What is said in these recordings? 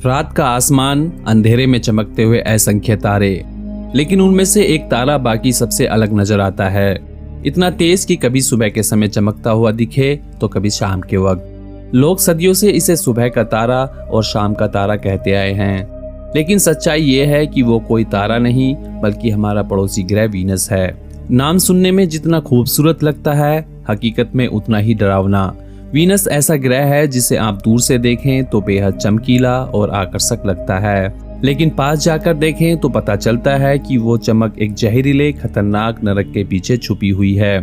रात का आसमान, अंधेरे में चमकते हुए असंख्य तारे, लेकिन उनमें से एक तारा बाकी सबसे अलग नजर आता है। इतना तेज कि कभी सुबह के समय चमकता हुआ दिखे तो कभी शाम के वक्त। लोग सदियों से इसे सुबह का तारा और शाम का तारा कहते आए हैं, लेकिन सच्चाई ये है कि वो कोई तारा नहीं बल्कि हमारा पड़ोसी ग्रह वीनस है। नाम सुनने में जितना खूबसूरत लगता है, हकीकत में उतना ही डरावना। वीनस ऐसा ग्रह है जिसे आप दूर से देखें तो बेहद चमकीला और आकर्षक लगता है, लेकिन पास जाकर देखें तो पता चलता है कि वो चमक एक जहरीले खतरनाक नरक के पीछे छुपी हुई है।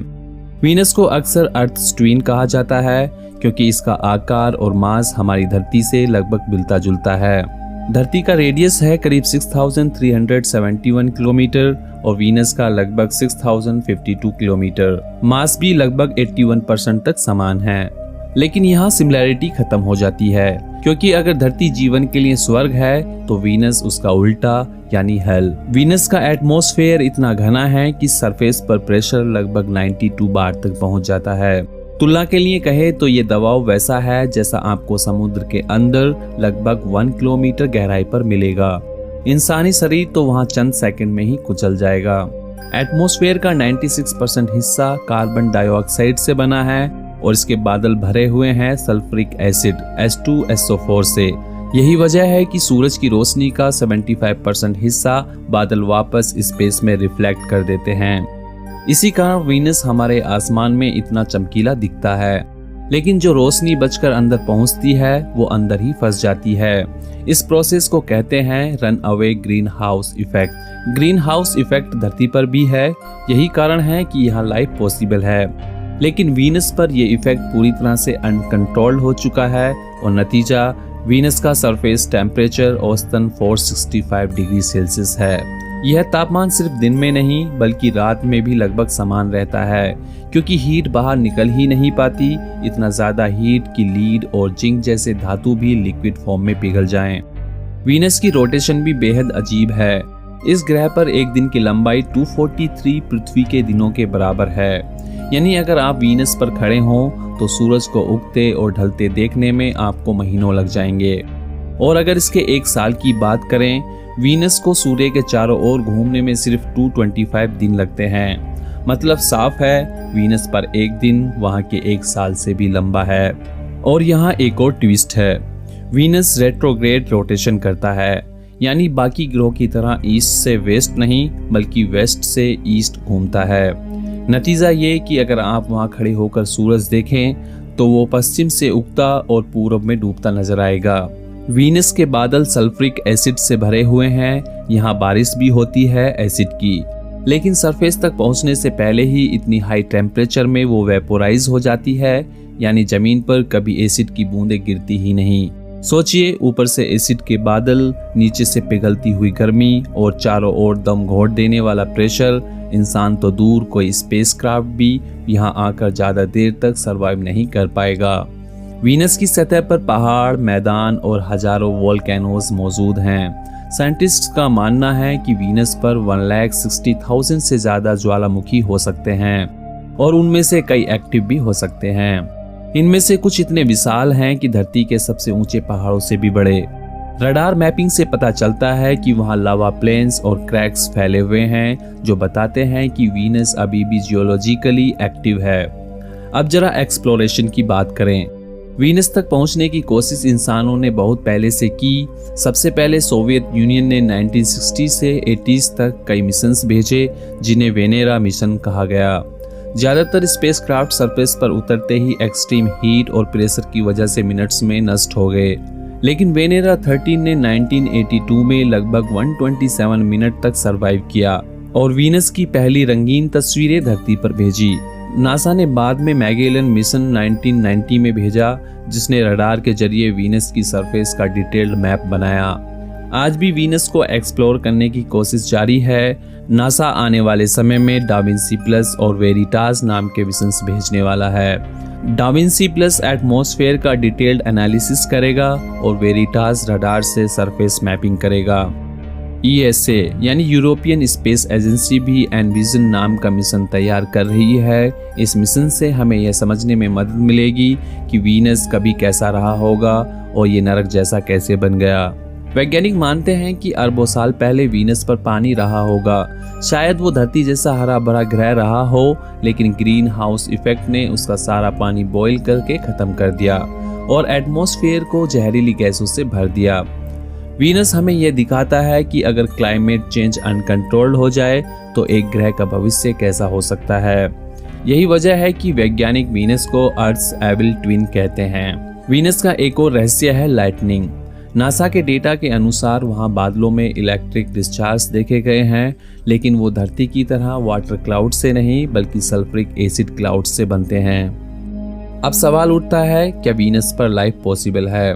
वीनस को अक्सर अर्थ ट्विन कहा जाता है क्योंकि इसका आकार और मास हमारी धरती से लगभग मिलता जुलता है। धरती का रेडियस है करीब 6371 किलोमीटर और वीनस का लगभग 6052 किलोमीटर। मास भी लगभग 81% तक समान है। लेकिन यहाँ सिमिलैरिटी खत्म हो जाती है, क्योंकि अगर धरती जीवन के लिए स्वर्ग है तो वीनस उसका उल्टा यानी हेल। वीनस का एटमॉस्फेयर इतना घना है कि सरफेस पर प्रेशर लगभग 92 बार तक पहुंच जाता है। तुलना के लिए कहे तो ये दबाव वैसा है जैसा आपको समुद्र के अंदर लगभग 1 किलोमीटर गहराई पर मिलेगा। इंसानी शरीर तो वहाँ चंद सेकंड में ही कुचल जाएगा। एटमॉस्फेयर का 96% हिस्सा कार्बन डाइऑक्साइड से बना है और इसके बादल भरे हुए हैं सल्फ्यूरिक एसिड H2SO4 से। यही वजह है कि सूरज की रोशनी का 75% हिस्सा बादल वापस स्पेस में रिफ्लेक्ट कर देते हैं। इसी कारण वीनस हमारे आसमान में इतना चमकीला दिखता है, लेकिन जो रोशनी बचकर अंदर पहुंचती है वो अंदर ही फंस जाती है। इस प्रोसेस को कहते हैं run away green house effect. Green house effect धरती पर भी है, यही कारण है कि यहाँ लाइफ पॉसिबल है। लेकिन वीनस पर यह इफेक्ट पूरी तरह से अनकंट्रोल्ड हो चुका है और नतीजा वीनस का सरफेस टेम्परेचर औसतन 465 डिग्री सेल्सियस है। यह तापमान सिर्फ दिन में नहीं बल्कि रात में भी लगभग समान रहता है, क्योंकि हीट बाहर निकल ही नहीं पाती। इतना ज्यादा हीट कि लीड और जिंक जैसे धातु भी लिक्विड फॉर्म में पिघल जाएं। वीनस की रोटेशन भी बेहद अजीब है। इस ग्रह पर एक दिन की लंबाई 243 पृथ्वी के दिनों के बराबर है। यानी अगर आप वीनस पर खड़े हों तो सूरज को उगते और ढलते देखने में आपको महीनों लग जाएंगे। और अगर इसके एक साल की बात करें, वीनस को सूर्य के चारों ओर घूमने में सिर्फ 225 दिन लगते हैं। मतलब साफ है, वीनस पर एक दिन वहां के एक साल से भी लंबा है। और यहाँ एक और ट्विस्ट है, वीनस रेट्रोग्रेड रोटेशन करता है, यानी बाकी ग्रहों की तरह ईस्ट से वेस्ट नहीं बल्कि वेस्ट से ईस्ट घूमता है। नतीजा ये कि अगर आप वहां खड़े होकर सूरज देखें तो वो पश्चिम से उगता और पूरब में डूबता नजर आएगा। वीनस के बादल सल्फ्यूरिक एसिड से भरे हुए हैं। यहाँ बारिश भी होती है एसिड की, लेकिन सरफेस तक पहुंचने से पहले ही इतनी हाई टेम्परेचर में वो वेपोराइज हो जाती है, यानी जमीन पर कभी एसिड की बूंदें गिरती ही नहीं। सोचिए, ऊपर से एसिड के बादल, नीचे से पिघलती हुई गर्मी और चारों ओर दम घोट देने वाला प्रेशर। इंसान तो दूर, कोई स्पेसक्राफ्ट भी यहाँ आकर ज्यादा देर तक सरवाइव नहीं कर पाएगा। वीनस की सतह पर पहाड़, मैदान और हजारों वोल्केनोज मौजूद हैं। साइंटिस्ट्स का मानना है कि वीनस पर 1,60,000 से ज्यादा ज्वालामुखी हो सकते हैं और उनमें से कई एक्टिव भी हो सकते हैं। इनमें से कुछ इतने विशाल हैं कि धरती के सबसे ऊंचे पहाड़ों से भी बड़े। रडार मैपिंग से पता चलता है कि वहां लावा प्लेन्स और क्रैक्स फैले हुए हैं, जो बताते हैं कि वीनस अभी भी जियोलॉजिकली एक्टिव है। अब जरा एक्सप्लोरेशन की बात करें। वीनस तक पहुंचने की कोशिश इंसानों ने बहुत पहले से की। सबसे पहले सोवियत यूनियन ने 1960 से 80s तक कई मिशंस भेजे, जिन्हें वेनेरा मिशन कहा गया। ज्यादातर स्पेसक्राफ्ट सरफेस पर उतरते ही एक्सट्रीम हीट और प्रेशर की वजह से मिनट्स में नष्ट हो गए, लेकिन वेनेरा 13 ने 1982 में लगभग 127 मिनट तक सरवाइव किया और वीनस की पहली रंगीन तस्वीरें धरती पर भेजी। नासा ने बाद में मैगेलन मिशन 1990 में भेजा, जिसने रडार के जरिए वीनस की सरफेस का डिटेल्ड मैप बनाया। आज भी वीनस को एक्सप्लोर करने की कोशिश जारी है। नासा आने वाले समय में डाविंसी प्लस और वेरिटास नाम के मिशंस भेजने वाला है। डाविंसी प्लस एटमॉस्फेयर का डिटेल्ड एनालिसिस करेगा और वेरिटास रडार से सरफेस मैपिंग करेगा। ESA यानी यूरोपियन स्पेस एजेंसी भी एनविजन नाम का मिशन तैयार कर रही है। इस मिशन से हमें यह समझने में मदद मिलेगी कि वीनस कभी कैसा रहा होगा और ये नरक जैसा कैसे बन गया। वैज्ञानिक मानते हैं कि अरबों साल पहले वीनस पर पानी रहा होगा। शायद वो धरती जैसा हरा भरा ग्रह रहा हो, लेकिन ग्रीन हाउस इफेक्ट ने उसका सारा पानी बॉईल करके खत्म कर दिया और एटमॉस्फेयर को जहरीली गैसों से भर दिया। वीनस हमें यह दिखाता है कि अगर क्लाइमेट चेंज अनकंट्रोल्ड हो जाए तो एक ग्रह का भविष्य कैसा हो सकता है। यही वजह है कि वैज्ञानिक वीनस को अर्थ्स एविल ट्विन कहते हैं। वीनस का एक और रहस्य है लाइटनिंग। नासा के डेटा के अनुसार वहां बादलों में इलेक्ट्रिक डिस्चार्ज देखे गए हैं, लेकिन वो धरती की तरह वाटर क्लाउड से नहीं बल्कि सल्फ्यूरिक एसिड क्लाउड से बनते हैं। अब सवाल उठता है, क्या वीनस पर लाइफ पॉसिबल है?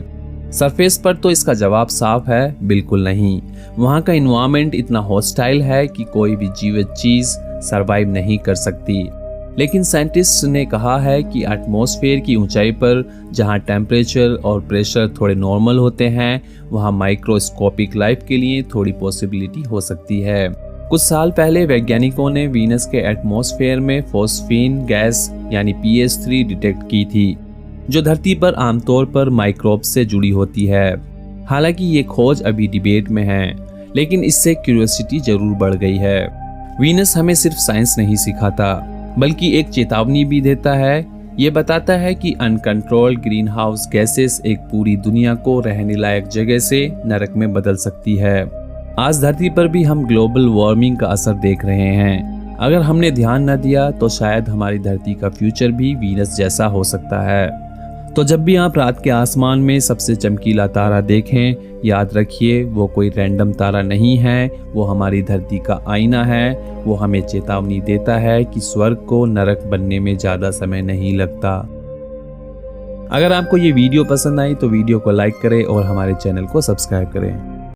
सरफेस पर तो इसका जवाब साफ है, बिल्कुल नहीं। वहां का एनवायरनमेंट इतना हॉस्टाइल है कि कोई भी जीवित चीज सरवाइव नहीं कर सकती। लेकिन साइंटिस्ट ने कहा है कि एटमॉस्फेयर की ऊंचाई पर जहां टेम्परेचर और प्रेशर थोड़े नॉर्मल होते हैं, वहां माइक्रोस्कोपिक लाइफ के लिए थोड़ी पॉसिबिलिटी हो सकती है। कुछ साल पहले वैज्ञानिकों ने वीनस के एटमॉस्फेयर में फॉस्फीन गैस यानी PH3 डिटेक्ट की थी, जो धरती पर आमतौर पर माइक्रोब से जुड़ी होती है। हालांकि ये खोज अभी डिबेट में है, लेकिन इससे क्यूरियोसिटी जरूर बढ़ गई है। वीनस हमें सिर्फ साइंस नहीं सिखाता, बल्कि एक चेतावनी भी देता है। ये बताता है कि अनकंट्रोल्ड ग्रीन हाउस गैसेस एक पूरी दुनिया को रहने लायक जगह से नरक में बदल सकती है। आज धरती पर भी हम ग्लोबल वार्मिंग का असर देख रहे हैं। अगर हमने ध्यान न दिया तो शायद हमारी धरती का फ्यूचर भी वीनस जैसा हो सकता है। तो जब भी आप रात के आसमान में सबसे चमकीला तारा देखें, याद रखिए वो कोई रैंडम तारा नहीं है, वो हमारी धरती का आईना है। वो हमें चेतावनी देता है कि स्वर्ग को नरक बनने में ज्यादा समय नहीं लगता। अगर आपको ये वीडियो पसंद आई तो वीडियो को लाइक करें और हमारे चैनल को सब्सक्राइब करें।